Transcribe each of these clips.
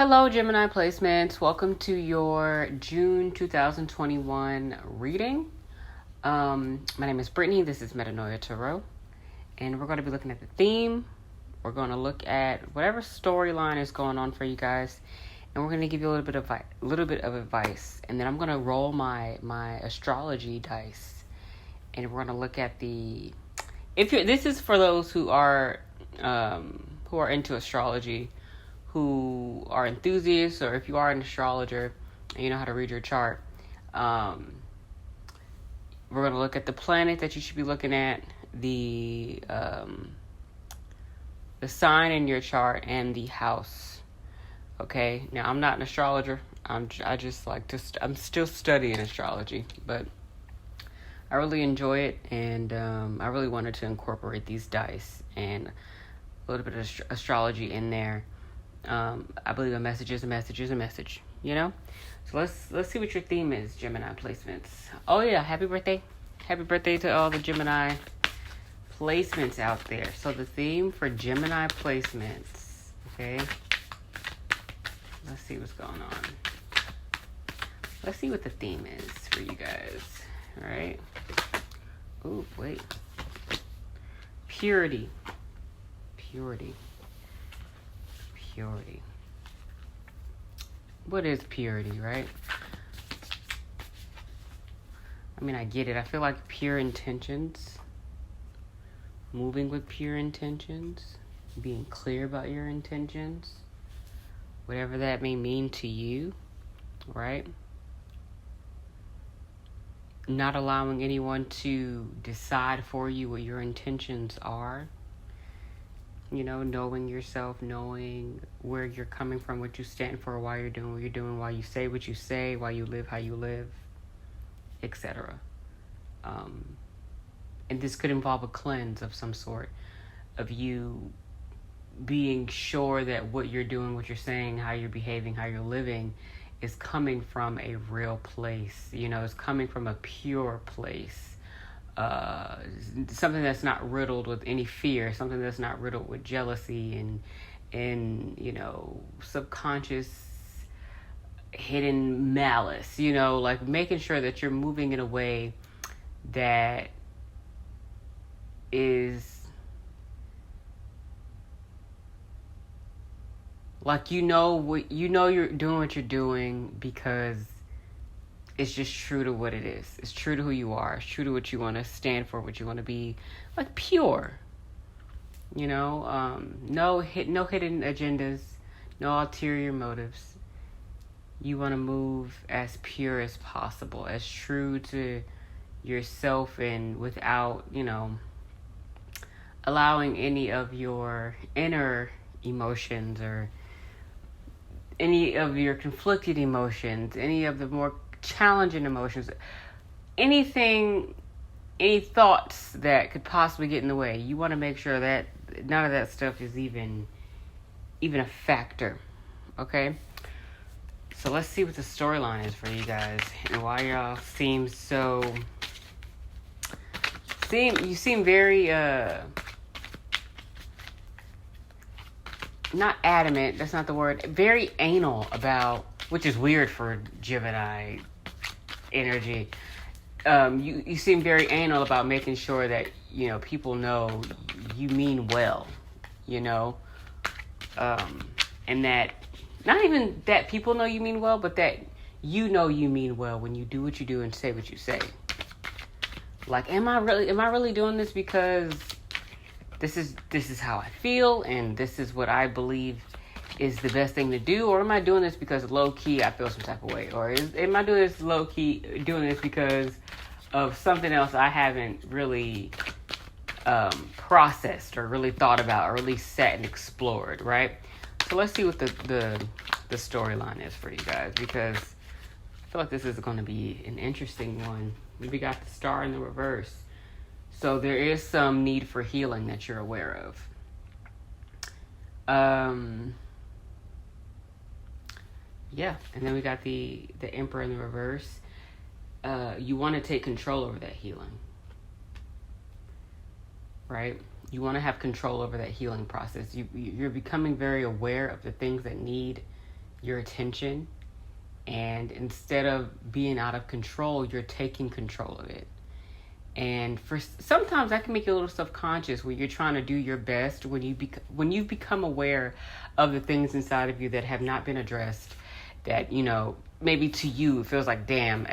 Hello, Gemini placements. Welcome to your June 2021 reading. My name is Brittany. This is Metanoia Tarot. And we're going to be looking at the theme. We're going to look at whatever storyline is going on for you guys. And we're going to give you a little bit of advice. And then I'm going to roll my astrology dice. And we're going to look at this is for those who are into astrology, who are enthusiasts, or if you are an astrologer and you know how to read your chart. We're going to look at the planet that you should be looking at, the sign in your chart, and the house. Okay, now I'm not an astrologer. I'm still studying astrology, but I really enjoy it, and I really wanted to incorporate these dice and a little bit of astrology in there. I believe a message is a message is a message, you know? So let's see what your theme is, Gemini placements. Oh yeah, happy birthday. Happy birthday to all the Gemini placements out there. So the theme for Gemini placements, okay? Let's see what's going on. Let's see what the theme is for you guys, all right? Ooh, wait. Purity. What is purity, right? I mean, I get it. I feel like pure intentions, moving with pure intentions, being clear about your intentions, whatever that may mean to you, right? Not allowing anyone to decide for you what your intentions are. You know, knowing yourself, knowing where you're coming from, what you stand for, why you're doing what you're doing, why you say what you say, why you live how you live, etc. And this could involve a cleanse of some sort, of you being sure that what you're doing, what you're saying, how you're behaving, how you're living is coming from a real place. You know, it's coming from a pure place. Something that's not riddled with any fear, something that's not riddled with jealousy and you know, subconscious hidden malice, you know, like making sure that you're moving in a way that is like, you're doing what you're doing because it's just true to what it is. It's true to who you are. It's true to what you want to stand for, what you want to be, like pure. You know, no hidden agendas, no ulterior motives. You want to move as pure as possible, as true to yourself, and without, you know, allowing any of your inner emotions or any of your conflicted emotions, any of the more challenging emotions, any thoughts that could possibly get in the way. You want to make sure that none of that stuff is even a factor. Okay, so let's see what the storyline is for you guys and why y'all seem very not adamant, that's not the word, very anal about, which is weird for Gemini energy. You seem very anal about making sure that, you know, people know you mean well, you know, and that not even that people know you mean well, but that you know you mean well when you do what you do and say what you say. Like, am I really doing this because this is how I feel and this is what I believe is the best thing to do, or am I doing this because low key I feel some type of way, or am I doing this low key doing this because of something else I haven't really processed or really thought about or really sat and explored, right? So let's see what the storyline is for you guys, because I feel like this is going to be an interesting one. We got the star in the reverse, so there is some need for healing that you're aware of. Yeah, and then we got the Emperor in the reverse. You want to take control over that healing, right? You want to have control over that healing process. You're becoming very aware of the things that need your attention, and instead of being out of control, you're taking control of it. And for sometimes that can make you a little self-conscious when you're trying to do your best, when you've become aware of the things inside of you that have not been addressed, that, you know, maybe to you it feels like, damn,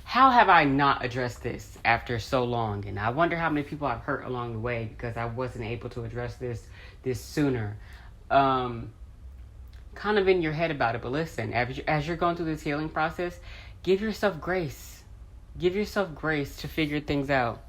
how have I not addressed this after so long? And I wonder how many people I've hurt along the way because I wasn't able to address this sooner. Kind of in your head about it. But listen, as you're going through this healing process, give yourself grace. Give yourself grace to figure things out.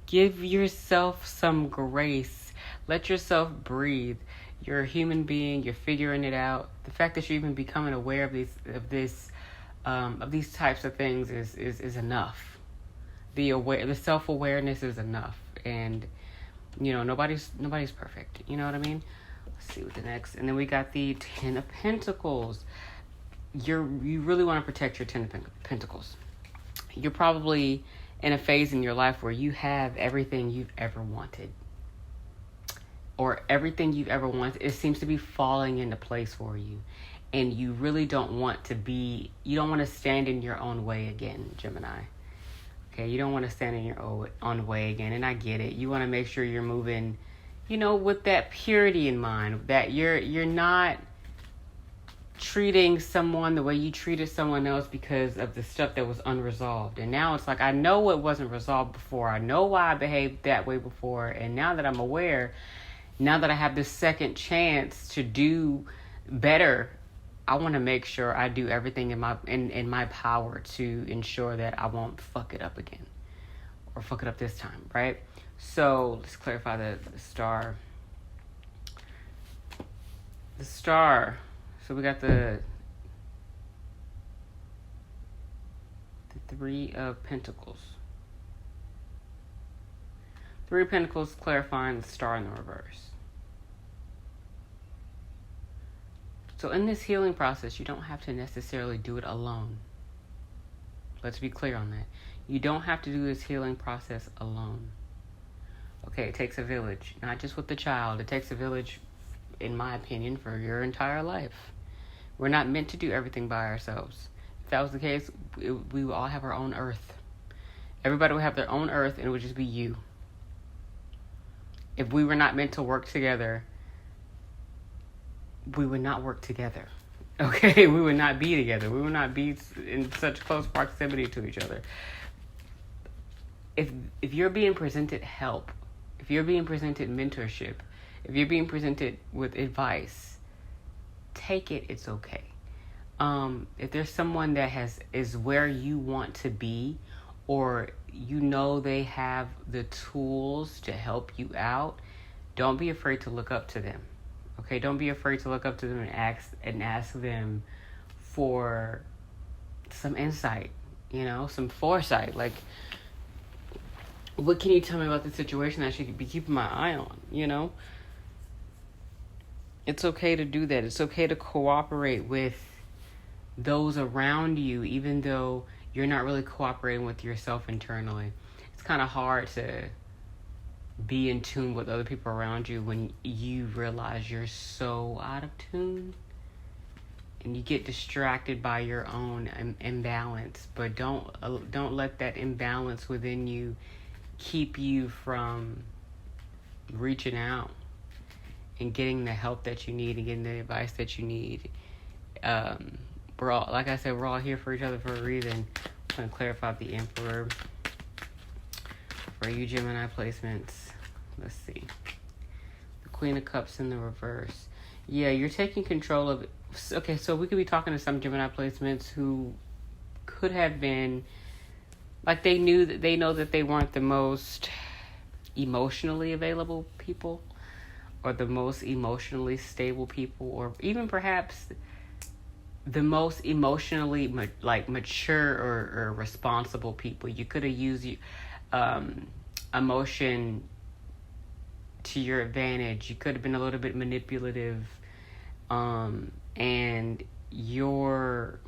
Give yourself some grace. Let yourself breathe. You're a human being. You're figuring it out. The fact that you're even becoming aware of these types of things is enough. The self-awareness is enough. And, you know, nobody's perfect. You know what I mean? Let's see what the next. And then we got the Ten of Pentacles. You really want to protect your Ten of Pentacles. You're probably in a phase in your life where you have everything you've ever wanted. Or everything you've ever wanted, it seems to be falling into place for you. And you really don't want to stand in your own way again, Gemini. Okay, you don't want to stand in your own way again. And I get it. You want to make sure you're moving, you know, with that purity in mind. That you're not treating someone the way you treated someone else because of the stuff that was unresolved. And now it's like, I know it wasn't resolved before. I know why I behaved that way before. And now that I'm aware, now that I have this second chance to do better, I want to make sure I do everything in my power to ensure that I won't fuck it up again. Or fuck it up this time, right? So let's clarify the star. The star. So we got the Three of Pentacles. Three of Pentacles clarifying the star in the reverse. So in this healing process, you don't have to necessarily do it alone. Let's be clear on that. You don't have to do this healing process alone. Okay, it takes a village, not just with the child. It takes a village, in my opinion, for your entire life. We're not meant to do everything by ourselves. If that was the case, we would all have our own earth. Everybody would have their own earth, and it would just be you. If we were not meant to work together, we would not work together. Okay? We would not be together. We would not be in such close proximity to each other. If you're being presented help, if you're being presented mentorship, if you're being presented with advice, take it. It's okay. If there's someone that is where you want to be, or you know they have the tools to help you out, don't be afraid to look up to them. Okay, don't be afraid to look up to them and ask them for some insight, you know, some foresight. Like, what can you tell me about the situation I should be keeping my eye on, you know? It's okay to do that. It's okay to cooperate with those around you, even though you're not really cooperating with yourself internally. It's kind of hard to be in tune with other people around you when you realize you're so out of tune. And you get distracted by your own imbalance. But don't let that imbalance within you keep you from reaching out and getting the help that you need and getting the advice that you need. We're all, like I said, we're all here for each other for a reason. I'm going to clarify the Emperor for you Gemini placements. Let's see. The Queen of Cups in the reverse. Yeah, you're taking control of it. Okay, so we could be talking to some Gemini placements who could have been, like, they know that they weren't the most emotionally available people, or the most emotionally stable people, or even perhaps the most emotionally mature or responsible people. You could have used emotion to your advantage. You could have been a little bit manipulative, and you're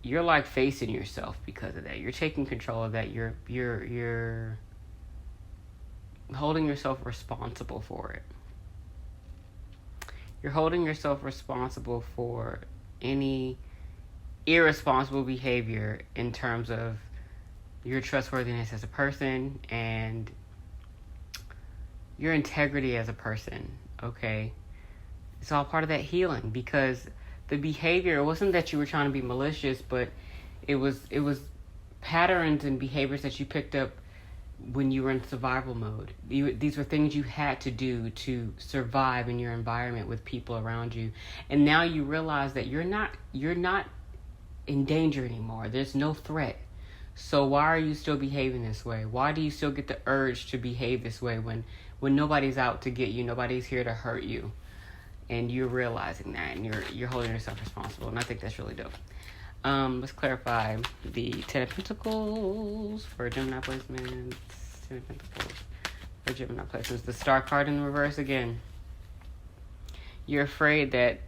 like facing yourself because of that. You're taking control of that. You're holding yourself responsible for it. You're holding yourself responsible for any irresponsible behavior in terms of your trustworthiness as a person and your integrity as a person, okay? It's all part of that healing, because the behavior, it wasn't that you were trying to be malicious, but it was patterns and behaviors that you picked up when you were in survival mode. These were things you had to do to survive in your environment with people around you. And now you realize that you're not in danger anymore. There's no threat. So why are you still behaving this way? Why do you still get the urge to behave this way when nobody's out to get you, nobody's here to hurt you? And you're realizing that, and you're holding yourself responsible. And I think that's really dope. Let's clarify the 10 of Pentacles for Gemini placements. 10 of Pentacles for Gemini placements. The Star card in the reverse again. You're afraid that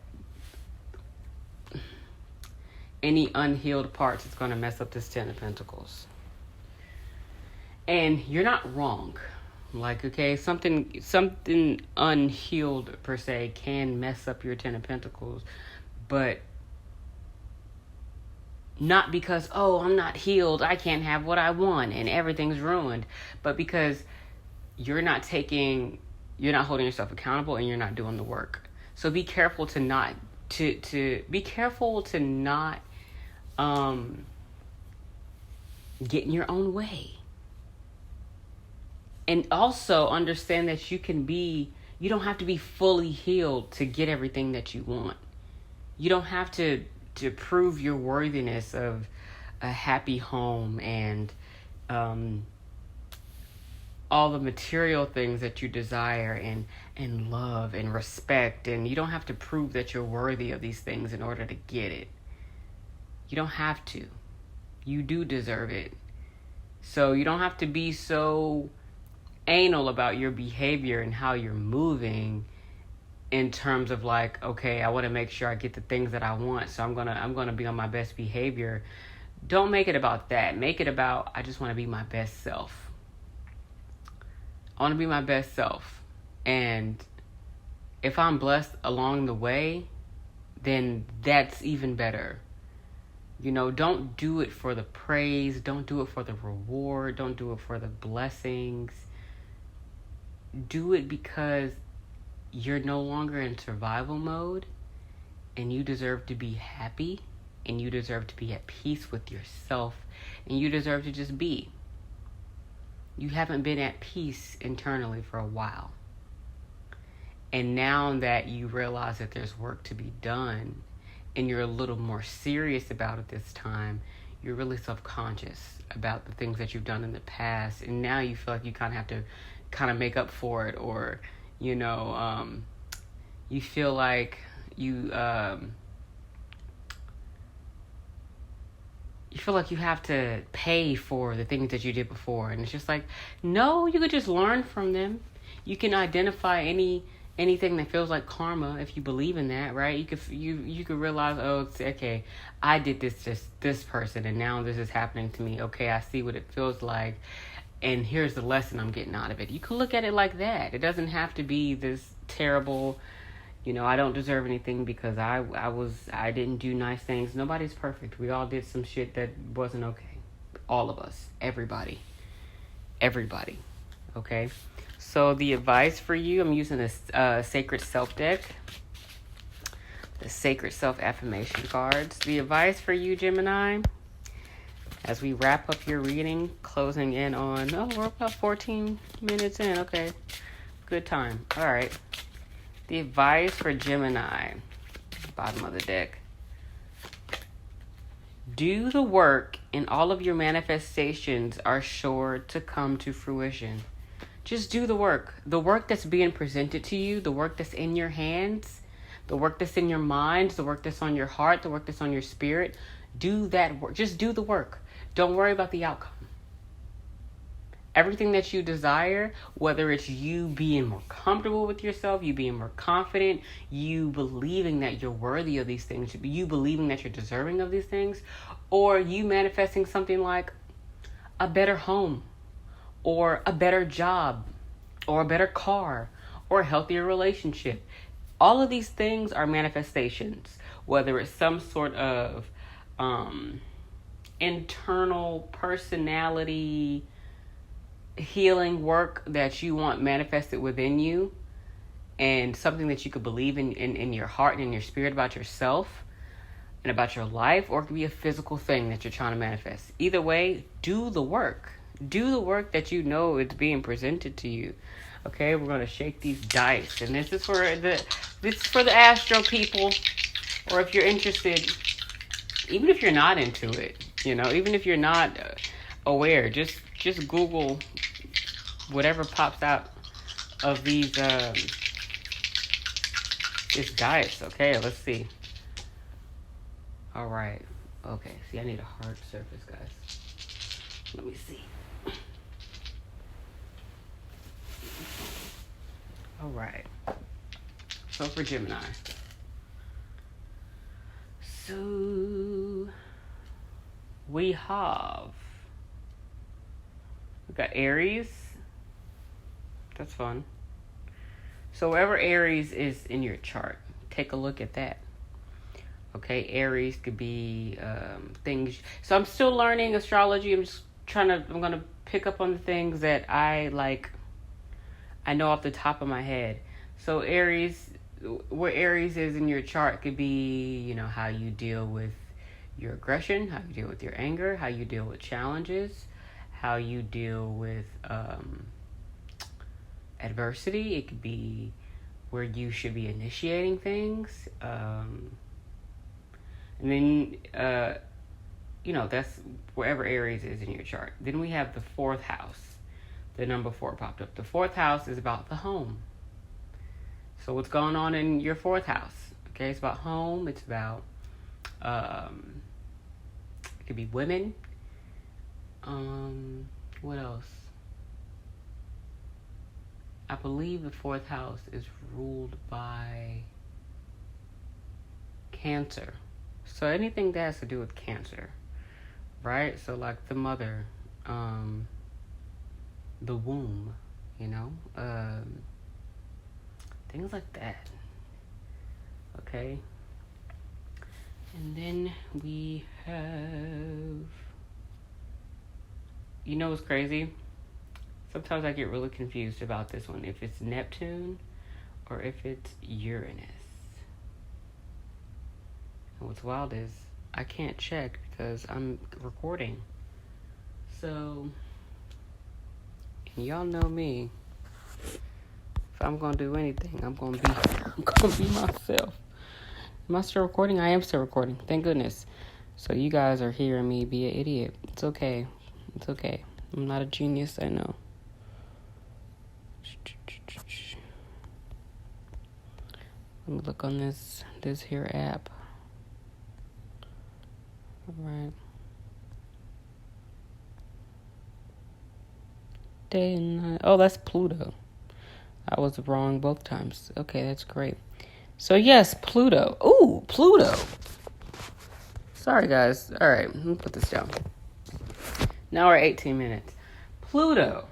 any unhealed parts is going to mess up this 10 of Pentacles. And you're not wrong. Like, okay, something unhealed per se can mess up your 10 of Pentacles, but not because, oh, I'm not healed, I can't have what I want and everything's ruined, but because you're not holding yourself accountable and you're not doing the work. So be careful to not get in your own way. And also understand that you don't have to be fully healed to get everything that you want. You don't have to prove your worthiness of a happy home and all the material things that you desire and love and respect. And you don't have to prove that you're worthy of these things in order to get it. You don't have to. You do deserve it. So you don't have to be so anal about your behavior and how you're moving in terms of like, okay, I want to make sure I get the things that I want, so I'm gonna be on my best behavior. Don't make it about that. Make it about, I just want to be my best self. I want to be my best self. And if I'm blessed along the way, then that's even better. You know, don't do it for the praise. Don't do it for the reward. Don't do it for the blessings. Do it because you're no longer in survival mode and you deserve to be happy and you deserve to be at peace with yourself and you deserve to just be. You haven't been at peace internally for a while. And now that you realize that there's work to be done and you're a little more serious about it this time, you're really self-conscious about the things that you've done in the past. And now you feel like you kind of have to make up for it, or, you know, you feel like you feel like you have to pay for the things that you did before. And it's just like, no, you could just learn from them. You can identify anything that feels like karma if you believe in that, right? You could realize, oh, it's okay, I did this to this person and now this is happening to me. Okay, I see what it feels like, and here's the lesson I'm getting out of it. You can look at it like that. It doesn't have to be this terrible, you know, I don't deserve anything because I didn't do nice things. Nobody's perfect. We all did some shit that wasn't okay. All of us. Everybody. Okay? So the advice for you, I'm using this Sacred Self deck. The Sacred Self Affirmation cards. The advice for you, Gemini, as we wrap up your reading, closing in on, we're about 14 minutes in. Okay, good time. All right. The advice for Gemini, bottom of the deck. Do the work and all of your manifestations are sure to come to fruition. Just do the work. The work that's being presented to you, the work that's in your hands, the work that's in your mind, the work that's on your heart, the work that's on your spirit. Do that work. Just do the work. Don't worry about the outcome. Everything that you desire, whether it's you being more comfortable with yourself, you being more confident, you believing that you're worthy of these things, you believing that you're deserving of these things, or you manifesting something like a better home, or a better job, or a better car, or a healthier relationship. All of these things are manifestations, whether it's some sort of internal personality healing work that you want manifested within you, and something that you could believe in your heart and in your spirit about yourself and about your life, or it could be a physical thing that you're trying to manifest. Either way, do the work. Do the work that you know is being presented to you. Okay, we're gonna shake these dice, and this is for the Astro people, or if you're interested, even if you're not into it, even if you're not aware, just Google whatever pops out of these this dice. Okay, let's see. All right. Okay. See, I need a hard surface, guys. Let me see. All right. So for Gemini. So we got Aries. That's fun. So wherever Aries is in your chart, take a look at that. Okay, Aries could be things. So I'm still learning astrology. I'm going to pick up on the things that I know off the top of my head. So Aries, where Aries is in your chart could be, how you deal with your aggression, how you deal with your anger, how you deal with challenges, how you deal with adversity. It could be where you should be initiating things. And then, that's wherever Aries is in your chart. Then we have the 4th house. The number 4 popped up. The 4th house is about the home. So what's going on in your 4th house? Okay, it's about home. It's about, it could be women. What else? I believe the 4th house is ruled by Cancer. So anything that has to do with Cancer, right? So like the mother, the womb, things like that. Okay. And then we have, what's crazy? Sometimes I get really confused about this one, if it's Neptune or if it's Uranus. And what's wild is I can't check because I'm recording. So, and y'all know me. If I'm gonna do anything, I'm gonna be myself. Am I still recording? I am still recording. Thank goodness. So you guys are hearing me be an idiot. It's okay. It's okay. I'm not a genius, I know. Let me look on this here app. All right. Day and night. Oh, that's Pluto. I was wrong both times. Okay, that's great. So yes, Pluto. Ooh, Pluto. Sorry, guys. All right, let me put this down. Now we're 18 minutes. Pluto.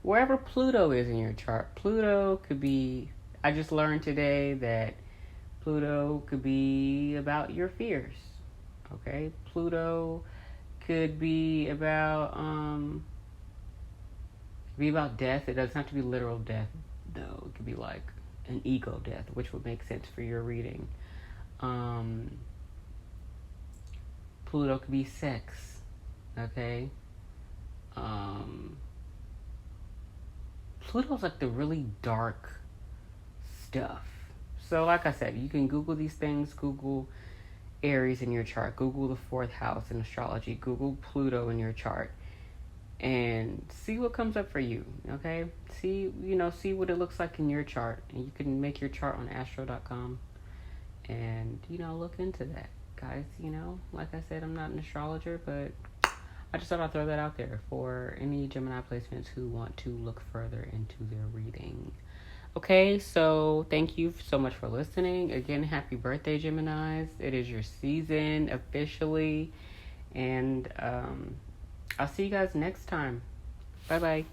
Wherever Pluto is in your chart, Pluto could be, I just learned today that Pluto could be about your fears. Okay? Pluto could be about death. It doesn't have to be literal death, though. It could be like an ego death, which would make sense for your reading. Pluto could be sex. Okay? Pluto's like the really dark stuff. So like I said, you can Google these things. Google Aries in your chart. Google the 4th house in astrology. Google Pluto in your chart. And see what comes up for you, okay? See what it looks like in your chart. And you can make your chart on astro.com. And, look into that, guys. Like I said, I'm not an astrologer, but I just thought I'd throw that out there for any Gemini placements who want to look further into their reading. Okay, so thank you so much for listening. Again, happy birthday, Geminis. It is your season officially. And I'll see you guys next time. Bye-bye.